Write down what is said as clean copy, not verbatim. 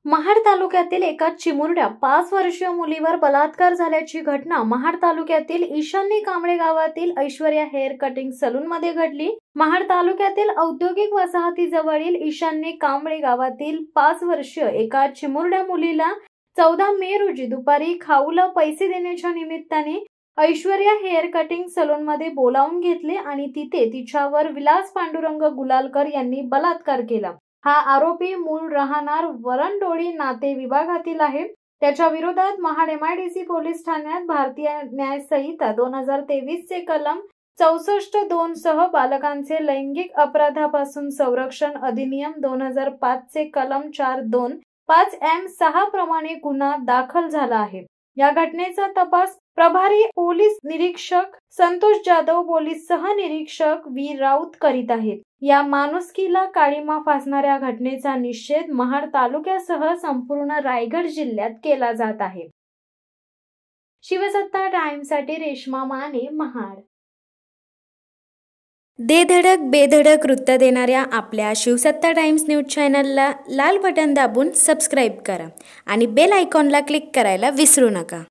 महाड तालुक्यातील एका चिमुरड्या 5 वर्षीय मुलीवर बलात्कार झाल्याची घटना महाड तालुक्यातील ईशान्य कांबळे गावातील ऐश्वर्या हेअर कटिंग सलून मध्ये घडली। महाड तालुक्यातील औद्योगिक वसाहतीजवळील ईशान्य कांबळे गावातील 5 वर्षीय एका चिमुरड्या मुलीला 14 मे रोजी दुपारी खाऊला पैसे देण्याच्या निमित्ताने ऐश्वर्या हेअर कटिंग सलून मध्ये बोलावून घेतले आणि तिथे तिच्यावर विलास पांडुरंग गुलालकर यांनी बलात्कार केला। हा आरोपी मूळ राहणार वरणडोळी नाते विभागातील आहे। त्याच्या विरोधात महाड MIDC पोलीस ठाण्यात भारतीय न्याय संहिता 2023 चे कलम 64(2) सह बालकांचे लैंगिक अपराधापासून संरक्षण अधिनियम 2005 चे कलम 4(2) 5(m)(6) प्रमाणे गुन्हा दाखल झाला आहे। या घटनेचा तपास प्रभारी पोलीस निरीक्षक संतोष जाधव, पोलीस सहनिरीक्षक V राऊत करीत आहेत। या माणुसकीला काळीमा फासणाऱ्या घटनेचा निषेध महाड तालुक्यासह संपूर्ण रायगड जिल्ह्यात केला जात आहे। शिवसत्ता टाइम्ससाठी रेश्मा माने, महाड। दे धडक बेधडक वृत्त देणाऱ्या आपल्या शिवसत्ता टाइम्स न्यूज चॅनलला लाल बटन दाबून सबस्क्राईब करा आणि बेल आयकॉनला क्लिक करायला विसरू नका।